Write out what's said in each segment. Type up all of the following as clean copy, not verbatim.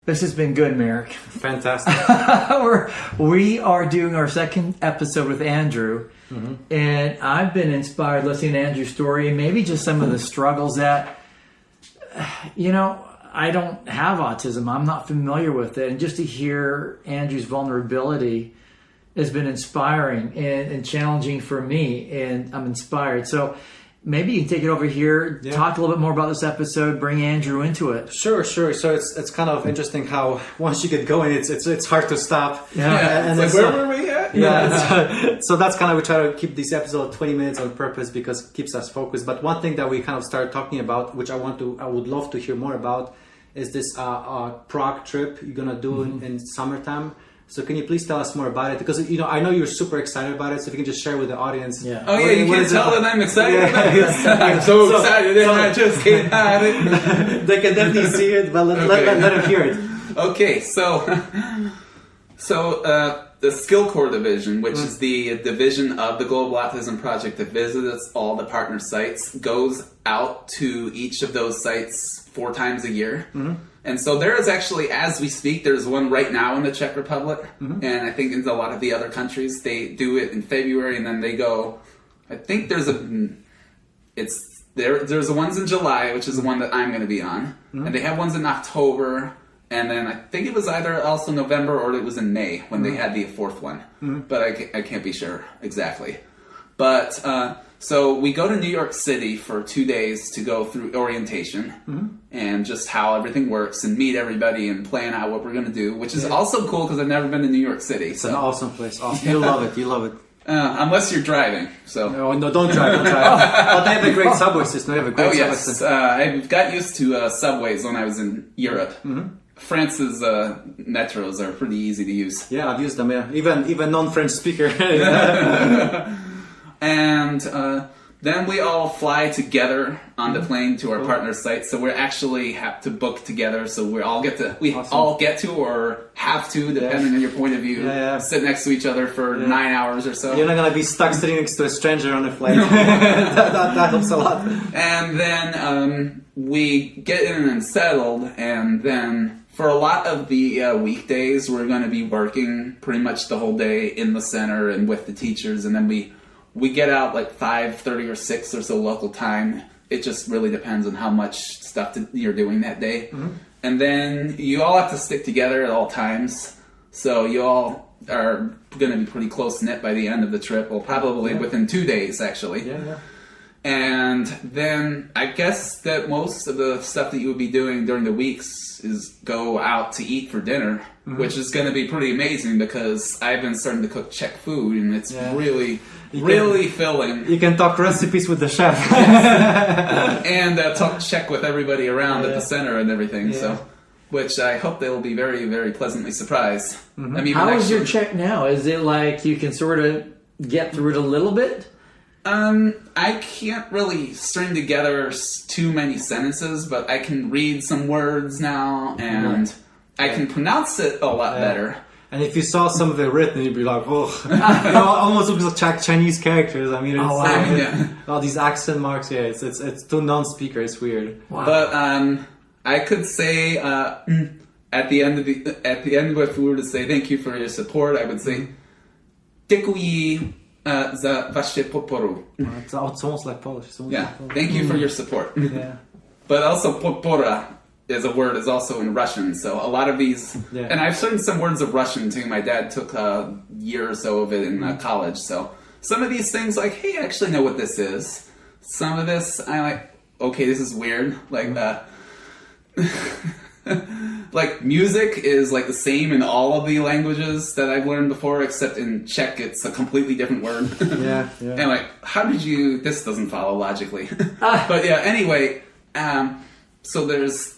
This has been good, Merrick. Fantastic. We are doing our second episode with Andrew, and I've been inspired listening to Andrew's story and maybe just some of the struggles that, I don't have autism. I'm not familiar with it. And just to hear Andrew's vulnerability has been inspiring and challenging for me, and I'm inspired. So maybe you can take it over here, talk a little bit more about this episode, bring Andrew into it. Sure. So it's kind of interesting how once you get going, it's hard to stop. Yeah. And it's like, where were we at? Yeah. So that's kind of, we try to keep this episode 20 minutes on purpose because it keeps us focused. But one thing that we kind of started talking about, which I would love to hear more about, is this Prague trip you're gonna do in summertime. So can you please tell us more about it? Because I know you're super excited about it. So if you can just share with the audience. Yeah. Oh yeah, you can tell that I'm excited about it. I'm so excited, and I just can't hide it. They can definitely see it, but let them hear it. Okay, so the SkillCorps division, which is the division of the Global Autism Project that visits all the partner sites, goes out to each of those sites 4 times a year. And so there is actually, as we speak, there's one right now in the Czech Republic, and I think in a lot of the other countries, they do it in February, and then they go, I think there's the ones in July, which is the one that I'm going to be on, and they have ones in October, and then I think it was either also November or it was in May when they had the 4th one, but I can't be sure exactly. But so we go to New York City for 2 days to go through orientation and just how everything works and meet everybody and plan out what we're going to do, which is also cool because I've never been to New York City. It's an awesome place. Awesome. You'll love it. You love it. Unless you're driving. So no, don't drive. But they have a great subway system. They have a great subway system. I got used to subways when I was in Europe. France's metros are pretty easy to use. Yeah, I've used them. Yeah, even non-French speaker. And then we all fly together on the plane to our partner site. So we actually have to book together. So we all get to or have to, depending on your point of view, sit next to each other for 9 hours or so. You're not gonna be stuck sitting next to a stranger on a flight. that helps a lot. And then we get in and settled, and then for a lot of the weekdays, we're going to be working pretty much the whole day in the center and with the teachers, and then we get out like 5:30 or 6 or so local time. It just really depends on how much stuff you're doing that day. And then you all have to stick together at all times. So you all are going to be pretty close-knit by the end of the trip. Well, probably within 2 days, actually. Yeah. And then I guess that most of the stuff that you would be doing during the weeks is go out to eat for dinner, which is going to be pretty amazing because I've been starting to cook Czech food, and it's really filling. You can talk recipes with the chef. And talk Czech with everybody around at the center and everything. So, which I hope they will be very, very pleasantly surprised. I mean, how is your Czech now? Is it like you can sort of get through it a little bit? I can't really string together too many sentences, but I can read some words now, and I can pronounce it a lot better. And if you saw some of it written, you'd be like, oh, almost looks like Chinese characters. I mean, all these accent marks. Yeah, it's to non-speaker. It's weird. Wow. But I could say at the end of if we were to say thank you for your support, I would say děkuji za vaše podporu. It's almost like Polish. Thank you for your support. Yeah. But also podpora is a word is also in Russian, so a lot of these, and I've learned some words of Russian too. My dad took a year or so of it in college, so some of these things like, hey, I actually know what this is. Some of this, I like, okay, this is weird. Like, like music is like the same in all of the languages that I've learned before, except in Czech it's a completely different word. Yeah. And like, how did you? This doesn't follow logically. But yeah, anyway, so there's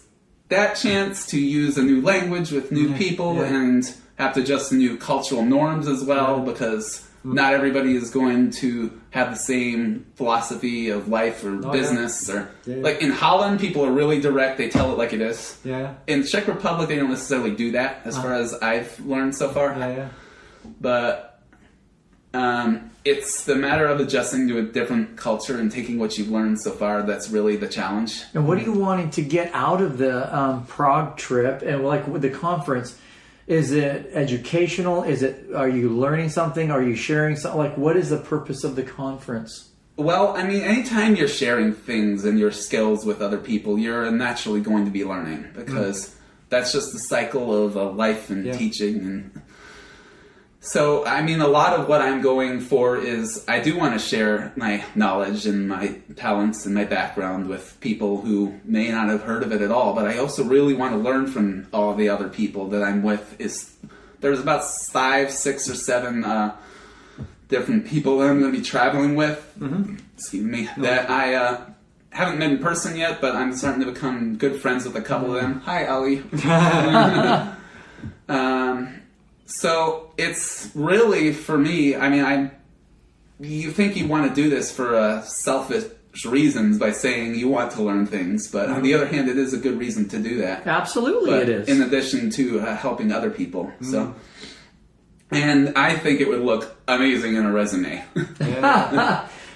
that chance to use a new language with new people and have to adjust to new cultural norms as well, because not everybody is going to have the same philosophy of life or business. Or like in Holland, people are really direct. They tell it like it is. Yeah. In Czech Republic, they don't necessarily do that, as far as I've learned so far. Yeah. But it's the matter of adjusting to a different culture and taking what you've learned so far. That's really the challenge. And what are you wanting to get out of the Prague trip and like with the conference? Is it educational? Are you learning something? Are you sharing something? Like, what is the purpose of the conference? Well, I mean, anytime you're sharing things and your skills with other people, you're naturally going to be learning because that's just the cycle of life and teaching. And so, I mean, a lot of what I'm going for is I do want to share my knowledge and my talents and my background with people who may not have heard of it at all. But I also really want to learn from all the other people that I'm with. There's about 5, 6, or 7 different people that I'm going to be traveling with. Excuse me. That I haven't met in person yet, but I'm starting to become good friends with a couple of them. Hi, Ali. So it's really, for me, I mean, you think you want to do this for selfish reasons by saying you want to learn things, but on the other hand, it is a good reason to do that. Absolutely, But it is. in addition to helping other people. So, and I think it would look amazing in a resume.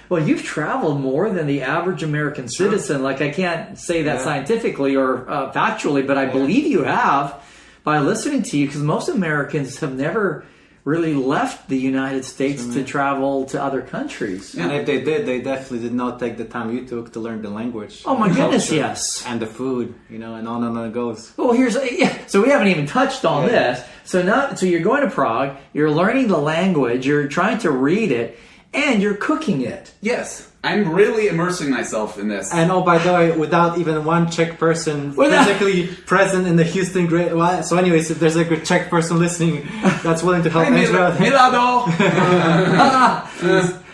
Well, you've traveled more than the average American citizen. Like, I can't say that scientifically or factually, but I believe you have by listening to you, because most Americans have never really left the United States to travel to other countries. And if they did, they definitely did not take the time you took to learn the language. Oh my goodness, culture, yes. And the food, and on it goes. Well, so we haven't even touched on this. So you're going to Prague, you're learning the language, you're trying to read it, and you're cooking it. Yes. I'm really immersing myself in this. And oh, by the way, without even one Czech person physically present in the Houston grade. Well, so anyways, if there's like a Czech person listening that's willing to help Andrew out. Milado!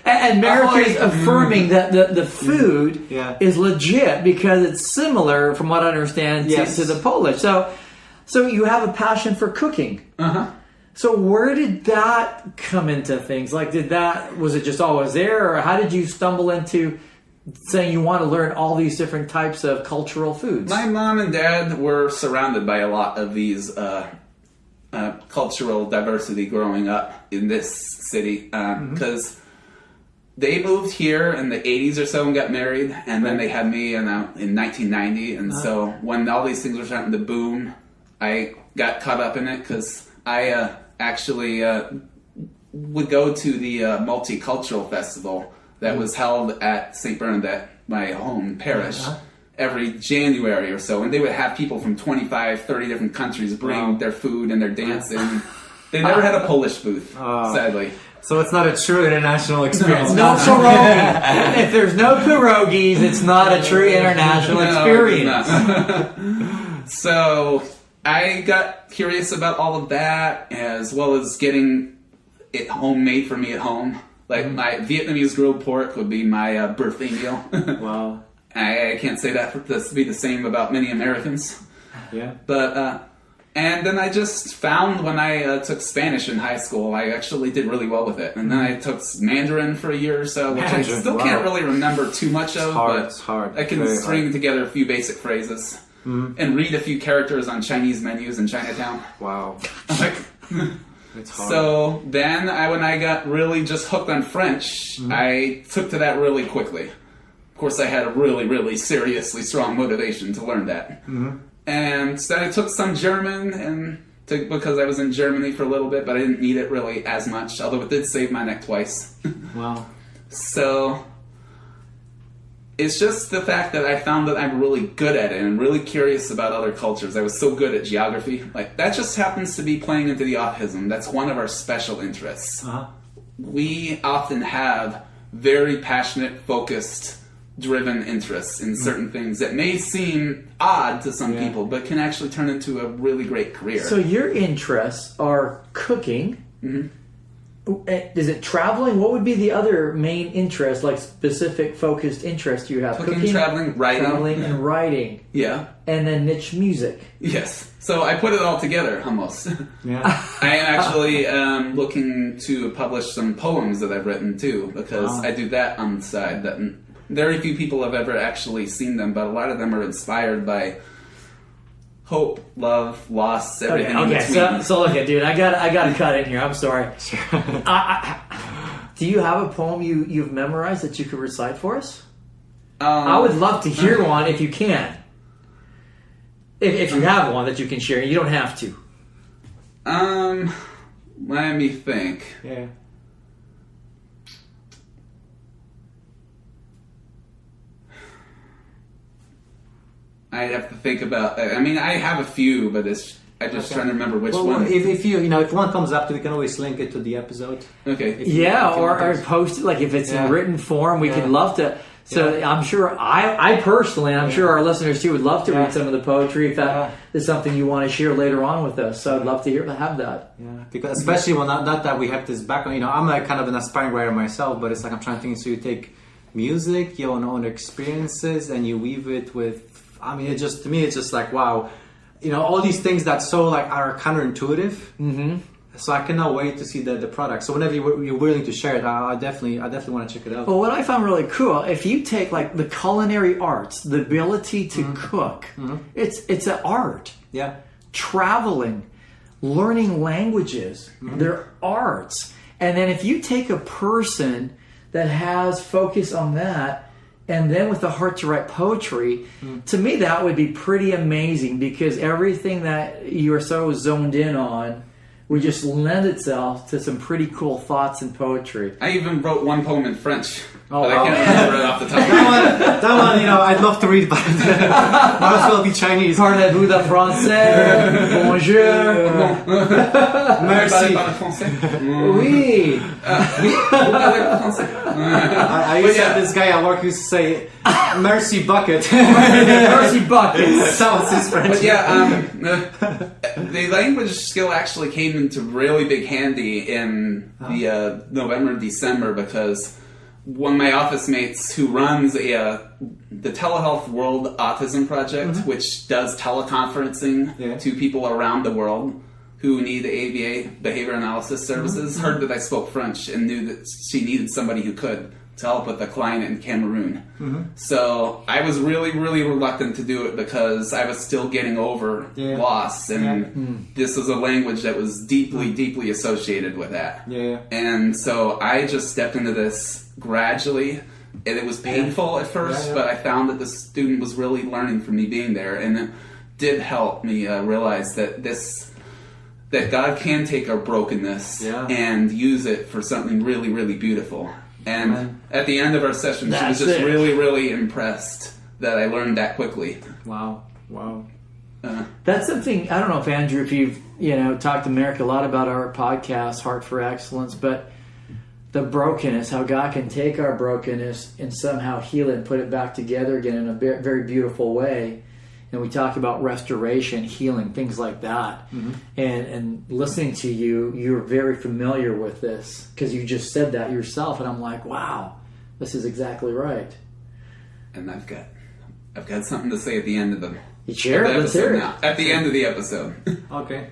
And America is affirming that the food is legit because it's similar, from what I understand, to the Polish. So you have a passion for cooking. So where did that come into things? Like, was it just always there, or how did you stumble into saying you want to learn all these different types of cultural foods? My mom and dad were surrounded by a lot of these cultural diversity growing up in this city because they moved here in the 80s or so and got married, and then they had me in 1990. And so when all these things were starting to boom, I got caught up in it because I actually would go to the multicultural festival that was held at St. Bernadette, my home parish, every January or so. And they would have people from 25, 30 different countries bring their food and their dancing. They never had a Polish booth, sadly. So it's not a true international experience. No pierogi. If there's no pierogies, it's not a true international experience. So I got curious about all of that, as well as getting it homemade for me at home. Like my Vietnamese grilled pork would be my birthday meal. Wow. I can't say that to be the same about many Americans. Yeah. But and then I just found when I took Spanish in high school, I actually did really well with it. And then I took Mandarin for a year or so, which I still can't really remember too much of. It's hard. I can string together a few basic phrases. And read a few characters on Chinese menus in Chinatown. Wow. It's hard. So then, when I got really just hooked on French, I took to that really quickly. Of course, I had a really, really seriously strong motivation to learn that. And then I took some German because I was in Germany for a little bit, but I didn't need it really as much, although it did save my neck twice. Wow. So it's just the fact that I found that I'm really good at it and really curious about other cultures. I was so good at geography. Like, that just happens to be playing into the autism. That's one of our special interests. We often have very passionate, focused, driven interests in certain things that may seem odd to some people, but can actually turn into a really great career. So your interests are cooking. Is it traveling? What would be the other main interest, like specific focused interest you have? Cooking, traveling, writing. and writing. Yeah. And then niche music. Yes. So I put it all together, almost. Yeah. I am actually looking to publish some poems that I've written, too, because I do that on the side. That very few people have ever actually seen them, but a lot of them are inspired by hope, love, loss, everything in between. So look, dude, I got to cut in here. I'm sorry. Do you have a poem you've memorized that you could recite for us? I would love to hear one if you can. If you have one that you can share, you don't have to. Let me think. Yeah. I'd have to think about. I mean, I have a few, but I'm just trying to remember which one. If one comes up, we can always link it to the episode. Okay. Or post it, like if it's in written form, we could love to. So I'm sure I personally, and I'm sure our listeners too, would love to read some of the poetry if that is something you want to share later on with us. So I'd love to have that. Yeah, because especially when not that we have this background. I'm like kind of an aspiring writer myself, but it's like I'm trying to think. So you take music, your own experiences, and you weave it with. I mean, to me, it's just like wow. All these things that so like are counterintuitive. Mm-hmm. So I cannot wait to see the product. So whenever you're willing to share it, I definitely want to check it out. Well, what I found really cool, if you take like the culinary arts, the ability to cook, it's an art. Yeah. Traveling, learning languages, they're arts. And then if you take a person that has focus on that, and then with the heart to write poetry, to me that would be pretty amazing because everything that you are so zoned in on would just lend itself to some pretty cool thoughts and poetry. I even wrote one poem in French, but I can't remember it off the top of my head. That one, I'd love to read, but might as well be Chinese. Parlez-vous de français? Bonjour. Merci. Oui. I used to have this guy at work who used to say, "Merci bucket." Mercy buckets. That was his French. But yeah, the language skill actually came into really big handy in the November, December because one of my office mates who runs the Telehealth World Autism Project, which does teleconferencing to people around the world who need ABA, behavior analysis services, heard that I spoke French and knew that she needed somebody who could to help with a client in Cameroon. So I was really, really reluctant to do it because I was still getting over loss, and this is a language that was deeply, deeply associated with that. And so I just stepped into this gradually, and it was painful at first, but I found that the student was really learning from me being there, and it did help me realize that that God can take our brokenness and use it for something really, really beautiful. And at the end of our session, she was just really, really impressed that I learned that quickly. Wow. That's something, I don't know if Andrew, if you've talked to Merrick a lot about our podcast, Heart for Excellence, but the brokenness, how God can take our brokenness and somehow heal it and put it back together again in a very beautiful way. And we talk about restoration, healing, things like that. And listening to you, you're very familiar with this because you just said that yourself. And I'm like, wow, this is exactly right. And I've got something to say at the end of them. Let's hear it. At the end of the episode. Okay.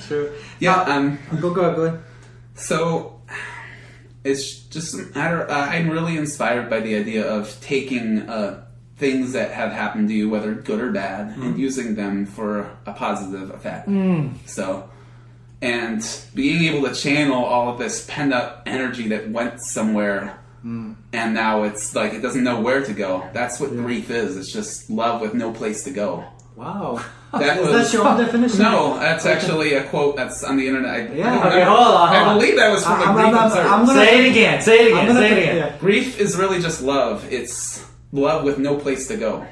Sure. Yeah. Go ahead. So it's just a matter. I'm really inspired by the idea of taking things that have happened to you, whether good or bad, and using them for a positive effect. So, and being able to channel all of this pent up energy that went somewhere, and now it's like it doesn't know where to go. That's what grief is. It's just love with no place to go. Wow. Is that your own definition? No, that's actually a quote that's on the internet. Okay, hold on. I believe that was from a grief concert. Say it again. Grief is really just love. It's love with no place to go.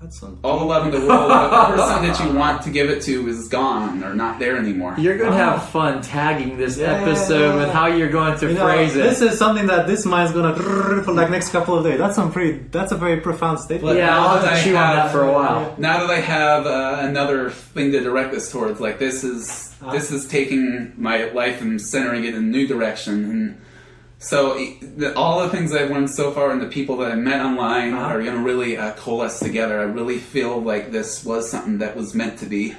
That's all the love in the world, the person that you want to give it to is gone or not there anymore. You're going to have fun tagging this episode with how you're going to phrase it. This is something that this mind's going to for like next couple of days. That's a very profound statement. I'll have to chew on that for a while. Now that I have another thing to direct this towards, like this is taking my life and centering it in a new direction. And so all the things I've learned so far and the people that I met online are going to really coalesce together. I really feel like this was something that was meant to be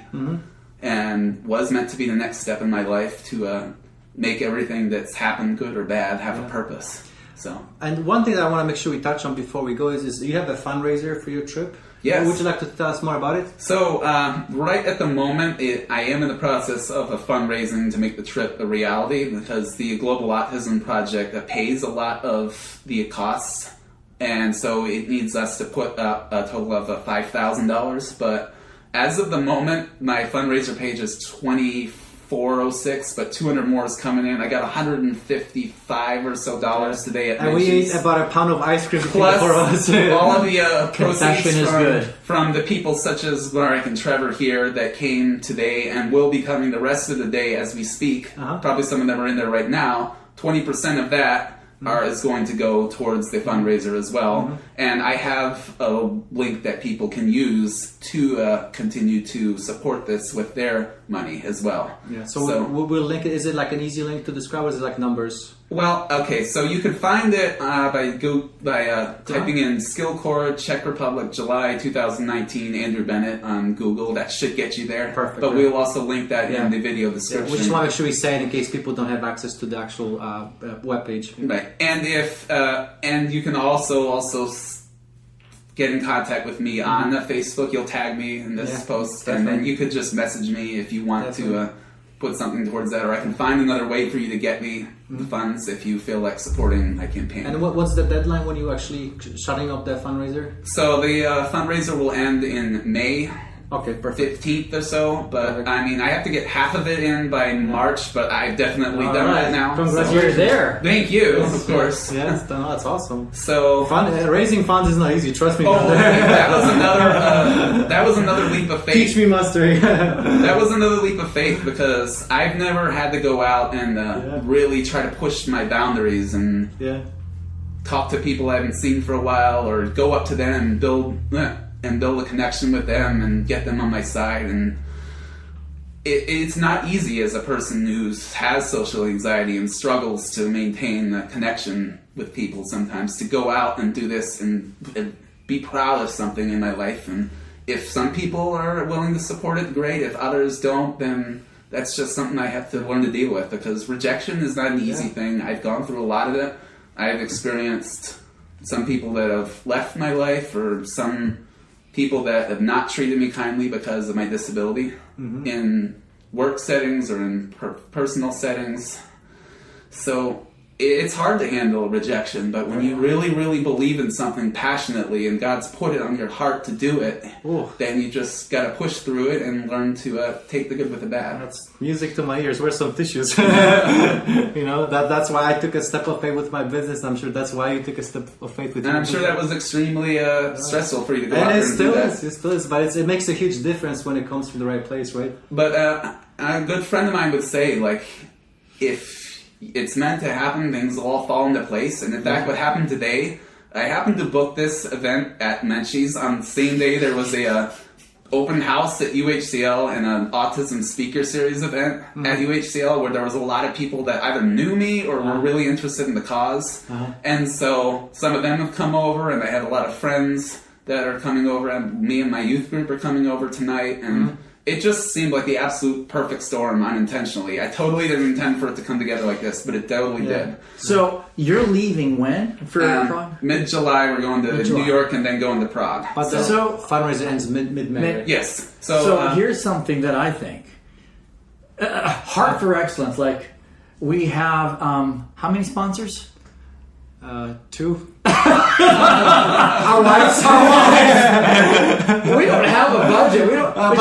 and was meant to be the next step in my life to make everything that's happened, good or bad, have a purpose. So. And one thing that I want to make sure we touch on before we go is you have a fundraiser for your trip? Yes. Would you like to tell us more about it? So, right at the moment, I am in the process of a fundraising to make the trip a reality because the Global Autism Project pays a lot of the costs, and so it needs us to put up a total of $5,000. But as of the moment, my fundraiser page is $24.06, but 200 more is coming in. I got $155 or so today at And we ate about a pound of ice cream plus for us. all of the Confession is good. from the people such as Marek and Trevor here that came today and will be coming the rest of the day as we speak. Probably some of them are in there right now. 20% of that is going to go towards the fundraiser as well. And I have a link that people can use to continue to support this with their money as well. Yeah. So we'll link it. Is it like an easy link to describe, or is it like numbers? Well, okay, so you can find it by typing in SkillCorps, Czech Republic, July 2019, Andrew Bennett on Google. That should get you there. Perfect. But we'll also link that in the video description. We just want to make sure we say it in case people don't have access to the actual webpage. Right, and and you can also get in contact with me on Facebook. You'll tag me in this post, and then you could just message me if you want to put something towards that, or I can find another way for you to get me the funds if you feel like supporting my campaign. And what's the deadline when you actually shutting up the fundraiser? So the fundraiser will end in May. Okay, perfect. 15th or so, but I mean, I have to get half of it in by March, but I've definitely done that now. Congrats, you're there. Thank you, of course. Yes, that's awesome. So raising funds is not easy. Trust me. that was another leap of faith. Teach me mastery. That was another leap of faith because I've never had to go out and really try to push my boundaries and talk to people I haven't seen for a while, or go up to them and build a connection with them and get them on my side. And it's not easy as a person who has social anxiety and struggles to maintain a connection with people sometimes, to go out and do this and be proud of something in my life. And if some people are willing to support it, great. If others don't, then that's just something I have to learn to deal with, because rejection is not an easy thing. I've gone through a lot of it. I've experienced some people that have left my life, or some people that have not treated me kindly because of my disability in work settings or in personal settings. So it's hard to handle rejection, but when you really, really believe in something passionately and God's put it on your heart to do it, then you just got to push through it and learn to take the good with the bad. That's music to my ears. Where's some tissues? That's why I took a step of faith with my business. I'm sure that's why you took a step of faith with your And I'm sure that was extremely stressful for you to go out there and do that. It still is, but it makes a huge difference when it comes from the right place, right? But a good friend of mine would say, like, if it's meant to happen, things will all fall into place. And in fact, what happened today, I happened to book this event at Menchie's on the same day there was a open house at UHCL and an Autism speaker series event at UHCL, where there was a lot of people that either knew me or were really interested in the cause. And so some of them have come over, and I have a lot of friends that are coming over, and me and my youth group are coming over tonight, and it just seemed like the absolute perfect storm unintentionally. I totally didn't intend for it to come together like this, but it totally did. So you're leaving when for Prague? Mid-July, we're going to New York and then going to Prague. But the fundraiser ends mid-May. Yes. So here's something that I think. Heart for Excellence. Like, we have, how many sponsors? 2. Our wives. We don't have a budget. We don't. But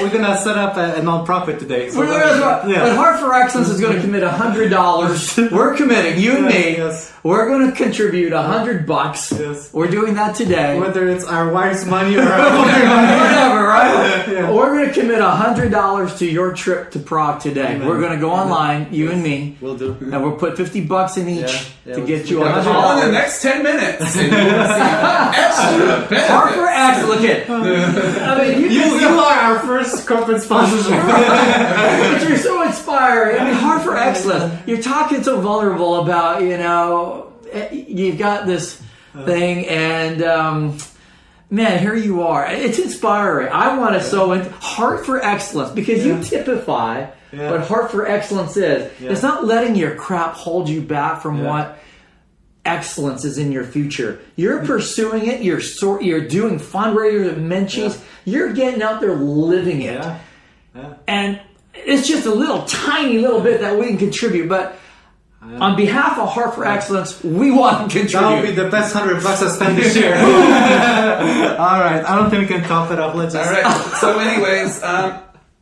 we're gonna set up a non-profit today. So but Heart for Excellence is going to commit $100. We're committing, you and me. Yes. We're going to contribute $100. Yes. We're doing that today. Whether it's our wife's money or our whatever, right? We're going to commit $100 to your trip to Prague today. Amen. We're going to go online, you and me. We'll do. And we'll put $50 in each to get you $100. Call in the next 10 minutes. And you will see extra benefits. Heart for Excellence. Look at. I mean, You are our first corporate sponsorship. But you're so inspiring. I mean, Heart for Excellence. You're talking so vulnerable about, you've got this thing, and man, here you are. It's inspiring. I want to Heart for Excellence, because you typify what Heart for Excellence is. It's not letting your crap hold you back from what excellence is in your future. You're pursuing it. You're doing fundraisers at Menchie's. You're getting out there living it. And it's just a little tiny little bit that we can contribute. But on behalf of Heart for Excellence, we want to contribute. That would be the best $100 I spent this year. All right. I don't think we can top it up. Let's just... All right. So anyways,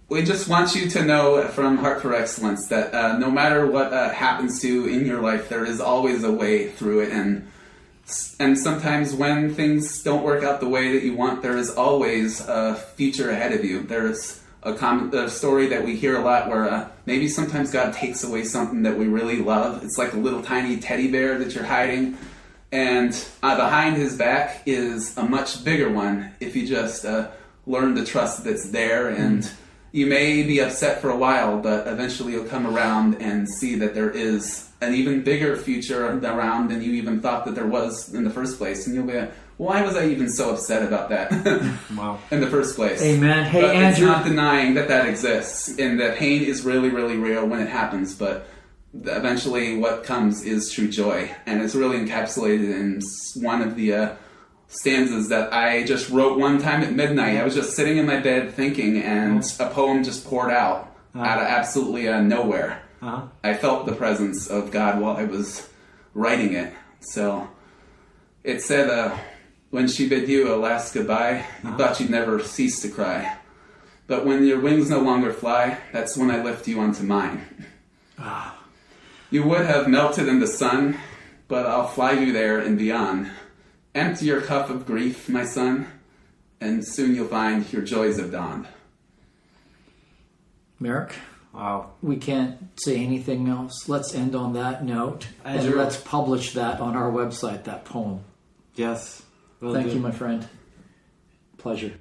we just want you to know from Heart for Excellence that no matter what happens to you in your life, there is always a way through it. And sometimes when things don't work out the way that you want, there is always a future ahead of you. There's a story that we hear a lot where maybe sometimes God takes away something that we really love. It's like a little tiny teddy bear that you're hiding. And behind his back is a much bigger one if you just learn to trust that it's there. And you may be upset for a while, but eventually you'll come around and see that there is an even bigger future around than you even thought that there was in the first place. And you'll be like, why was I even so upset about that in the first place? Amen. Hey, but Andrew. It's not denying that exists, and the pain is really, really real when it happens, but eventually what comes is true joy. And it's really encapsulated in one of the stanzas that I just wrote one time at midnight. I was just sitting in my bed thinking, and a poem just poured out of absolutely nowhere. I felt the presence of God while I was writing it. So it said, when she bid you a last goodbye, you thought you'd never cease to cry. But when your wings no longer fly, that's when I lift you onto mine. You would have melted in the sun, but I'll fly you there and beyond. Empty your cup of grief, my son, and soon you'll find your joys have dawned. Merrick? Wow. We can't say anything else. Let's end on that note. And let's publish that on our website, that poem. Yes. Thank you, my friend. Pleasure.